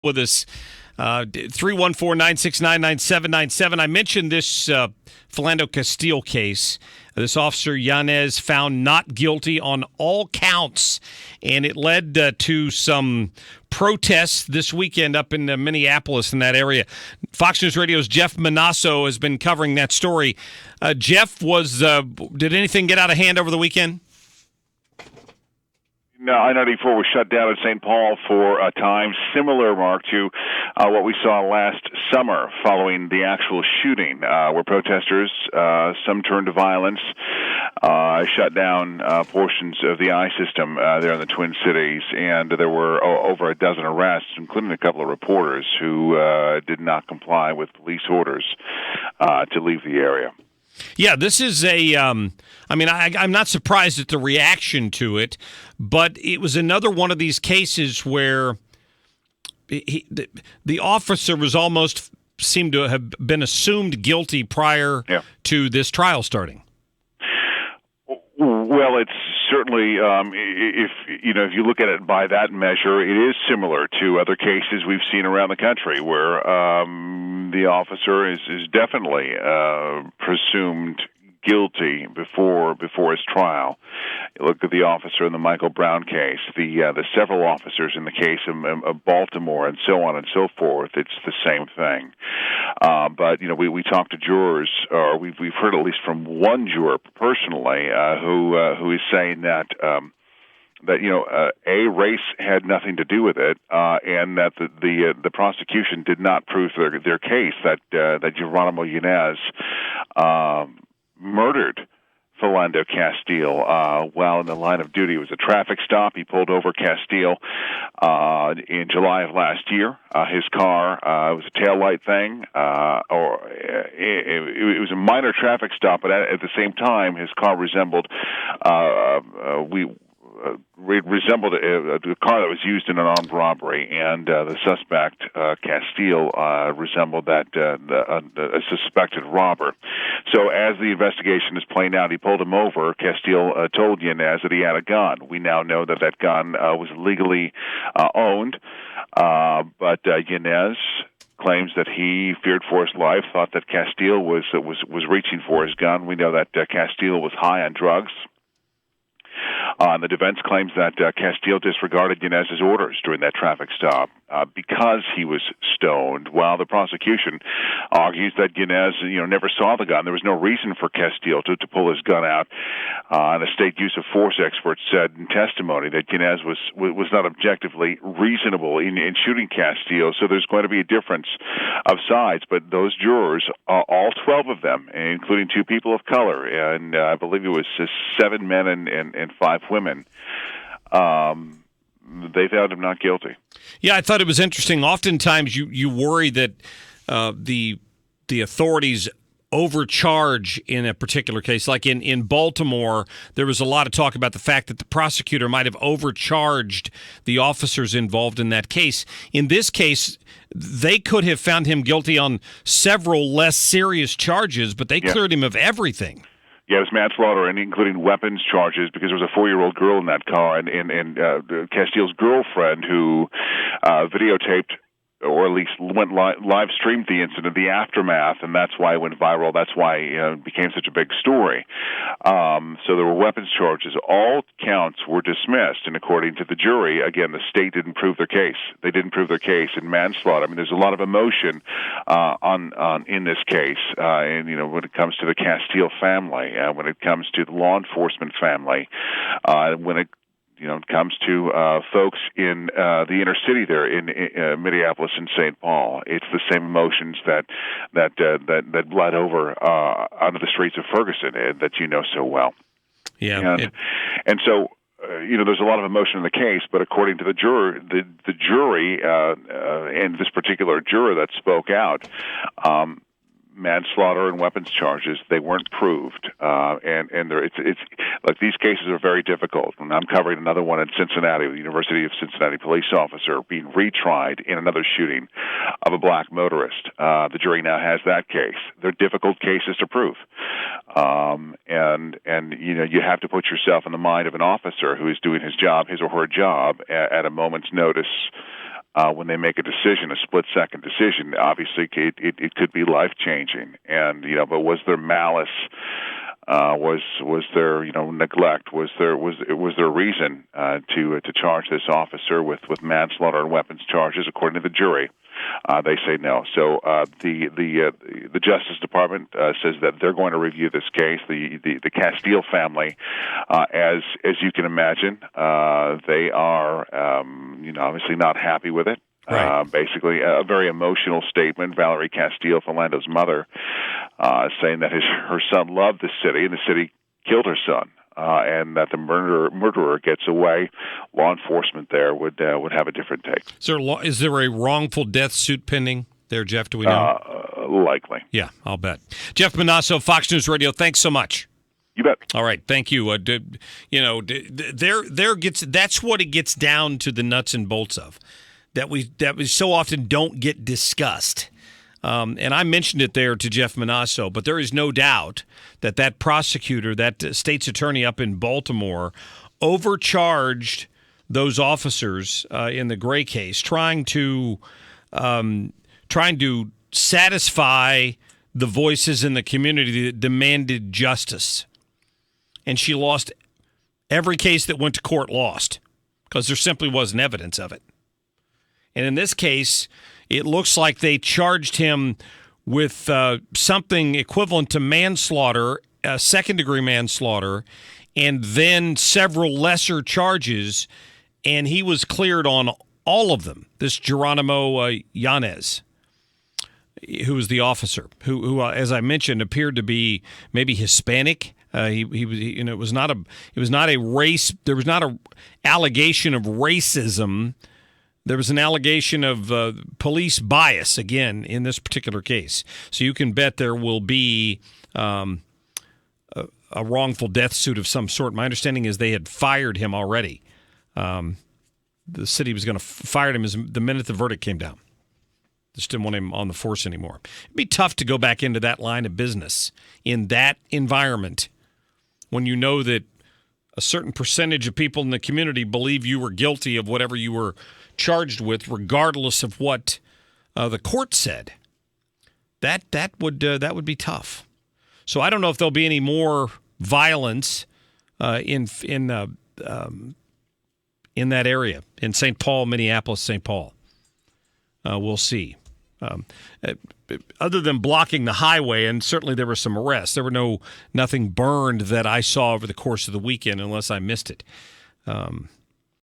with us. 314-969-9797. I mentioned this Philando Castile case. This officer, Yanez, found not guilty on all counts, and it led to some protests this weekend up in Minneapolis in that area. Fox News Radio's Jeff Manasso has been covering that story. Jeff, did anything get out of hand over the weekend? No, I-94 was shut down in St. Paul for a time similar, Mark, to what we saw last summer following the actual shooting, where protesters, some turned to violence, shut down portions of the I-system there in the Twin Cities, and there were over a dozen arrests, including a couple of reporters who did not comply with police orders to leave the area. Yeah, this is I'm not surprised at the reaction to it, but it was another one of these cases where the officer was almost seemed to have been assumed guilty prior to this trial starting. Well, it's certainly, if you look at it by that measure, it is similar to other cases we've seen around the country where the officer is definitely presumed guilty before his trial. You look at the officer in the Michael Brown case, the several officers in the case of Baltimore, and so on and so forth. It's the same thing. But we talked to jurors, or we've heard at least from one juror personally who is saying that race had nothing to do with it, and that the prosecution did not prove their case that Geronimo Yanez murdered Philando Castile while in the line of duty. It was a traffic stop. He pulled over Castile in July of last year. His car was a taillight thing, it was a minor traffic stop, but at the same time, his car resembled a car that was used in an armed robbery, and the suspect, Castile, resembled a suspected robber. So as the investigation is playing out, he pulled him over. Castile told Yanez that he had a gun. We now know that gun was legally owned, but Yanez claims that he feared for his life, thought that Castile was reaching for his gun. We know that Castile was high on drugs. The defense claims that Castile disregarded Yanez's orders during that traffic stop because he was stoned, while the prosecution argues that Yanez never saw the gun. There was no reason for Castile to pull his gun out. And the state use of force experts said in testimony that Yanez was not objectively reasonable in shooting Castile, so there's going to be a difference of sides. But those jurors, all 12 of them, including 2 people of color, and I believe it was 7 men and 5 women, they found him not guilty. Yeah, I thought it was interesting. Oftentimes you worry that the authorities overcharge in a particular case. Like in Baltimore, there was a lot of talk about the fact that the prosecutor might have overcharged the officers involved in that case. In this case, they could have found him guilty on several less serious charges, but they cleared him of everything. Yeah, it was manslaughter, and including weapons charges, because there was a 4-year-old girl in that car, and Castile's girlfriend, who videotaped, or at least went live streamed the incident, the aftermath, and that's why it went viral. That's why it became such a big story. So there were weapons charges. All counts were dismissed, and according to the jury, again, the state didn't prove their case. They didn't prove their case in manslaughter. I mean, there's a lot of emotion in this case, and when it comes to the Castile family, when it comes to the law enforcement family, when it comes to folks in the inner city there in Minneapolis and St. Paul. It's the same emotions that bled over onto the streets of Ferguson that you know so well. Yeah, and so there's a lot of emotion in the case, but according to the jury, and this particular juror that spoke out, manslaughter and weapons charges, they weren't proved, and it's like these cases are very difficult. And I'm covering another one in Cincinnati, the University of Cincinnati police officer being retried in another shooting of a black motorist. The jury now has that case. They're difficult cases to prove, and you have to put yourself in the mind of an officer who is doing his job, his or her job, at a moment's notice. when they make a decision, a split-second decision. Obviously, it could be life-changing. And but was there malice? Was there neglect? Was there reason to charge this officer with manslaughter and weapons charges? According to the jury, they say no. So the Justice Department says that they're going to review this case. The Castile family, as you can imagine, they are obviously not happy with it. Right. Basically, a very emotional statement. Valerie Castile, Philando's mother, saying that her son loved the city, and the city killed her son, and that the murderer gets away. Law enforcement there would have a different take. Is there a wrongful death suit pending there, Jeff? Do we know? Likely. Yeah, I'll bet. Jeff Manasso, Fox News Radio. Thanks so much. You bet. All right, thank you. That's what it gets down to, the nuts and bolts of. That we so often don't get discussed. And I mentioned it there to Jeff Manasso, but there is no doubt that prosecutor, that state's attorney up in Baltimore, overcharged those officers in the Gray case, trying to satisfy the voices in the community that demanded justice. And she lost every case that went to court, lost, because there simply wasn't evidence of it. And in this case, it looks like they charged him with something equivalent to manslaughter, second-degree manslaughter, and then several lesser charges, and he was cleared on all of them. This Geronimo Yanez, who was the officer, who as I mentioned, appeared to be maybe Hispanic. He was, it was not a race. There was not a allegation of racism. There was an allegation of police bias, again, in this particular case. So you can bet there will be a wrongful death suit of some sort. My understanding is they had fired him already. The city was going to fire him the minute the verdict came down. Just didn't want him on the force anymore. It'd be tough to go back into that line of business in that environment when you know that a certain percentage of people in the community believe you were guilty of whatever you were charged with, regardless of what the court said. That would be tough. So I don't know if there'll be any more violence in that area, in St. Paul, Minneapolis, St. Paul. We'll see. Other than blocking the highway, and certainly there were some arrests. There were nothing burned that I saw over the course of the weekend, unless I missed it.